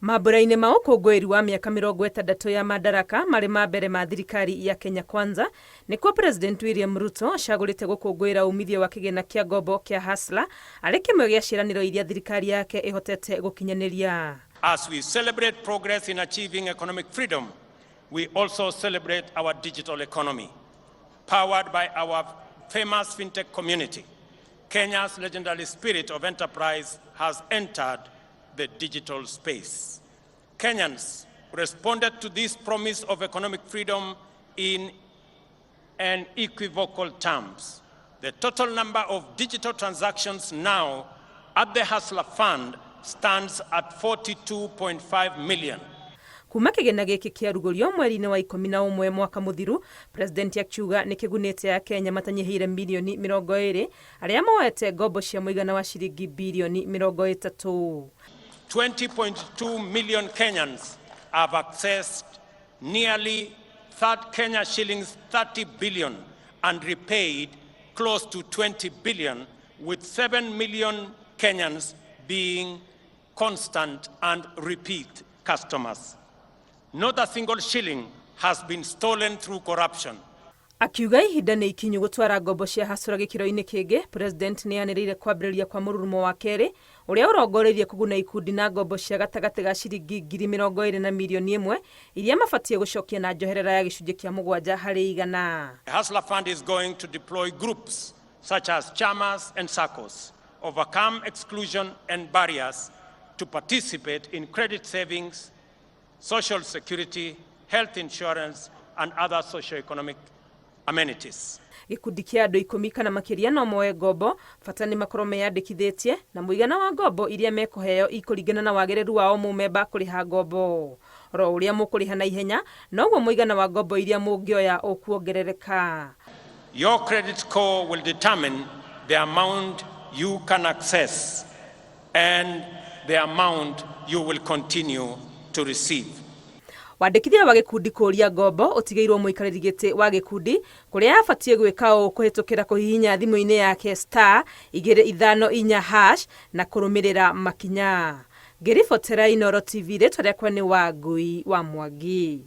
Mambura-inĩ ma ũkũngũĩri wa mĩaka 60 ya madaraka marĩ ma mbere ma thirikari ya Kenya Kwanza nĩkuo President William Ruto acagũrĩte gũkũngũĩra umithio wa kĩgĩna kĩa ngombo kĩa Hustler arĩ kĩmwe gĩa ciĩranĩro iria thirikari yake ĩhotete gũkinyanĩria. As we celebrate progress in achieving economic freedom, we also celebrate our digital economy. Powered by our famous fintech community, Kenya's legendary spirit of enterprise has entered the digital space. Kenyans responded to this promise of economic freedom in unequivocal terms. The total number of digital transactions now at the Hustler Fund stands at 42.5 million. Kuma kĩgĩna gĩkĩ kĩarugũrio mweri-inĩ wa 11 mwaka mũthiru, President akiuga nĩ kĩgunĩte Akenya matanyihĩire milioni 20 arĩa moete ngombo cia mũigana wa ciringi bilioni 30. 20.2 million Kenyans have accessed nearly Kenya shillings 30 billion and repaid close to 20 billion, with 7 million Kenyans being constant and repeat customers. Not a single shilling has been stolen through corruption. Akiuga ihinda nĩ ikinyu gũtwara ngombo cia Hustler gĩkĩro-inĩ kĩngĩ. President nĩ yanĩrĩire kwambĩrĩria kwa mũrurumo wa kerĩ ũrĩa ũrongoreirie kũguna ikundi na ngombo cia gatagatĩ ga ciringi 20 na milioni 1 iria mabatie gũcokia na njoherera ya gĩcunjĩ kĩa 7 harĩ 100. The Hustler Fund is going to deploy groups such as chamas and SACCOs, overcome exclusion and barriers to participate in credit savings, social security, health insurance and other socio-economic amenities. Gĩkundi kĩa andũ 10 kana makĩria no moe ngombo, bata nĩ makorwo meyandĩkithĩtie na mũigana wa ngombo iria mekũheo ikũringana na wagĩrĩru wa o mũmemba kũrĩha ngombo. Ro ũrĩa mũkũrĩha na ihenya, noguo mũigana wa ngombo iria mũngĩoya ũkuongerereka. Your credit score will determine the amount you can access and the amount you will continue to receive. Wandĩkithia wa gĩkundi kũria ngombo ũtigĩirwo mũikarĩri gĩtĩ wa gĩkundi kũrĩa abatie gwĩka ũũ kũhĩtũkĩra kũhihinya thimũ-inĩ yake *254# na kũrũmĩrĩra makinya. Ngĩribotera Inooro TV, rĩtwa rĩakwa nĩ Wangui wa Mwangi.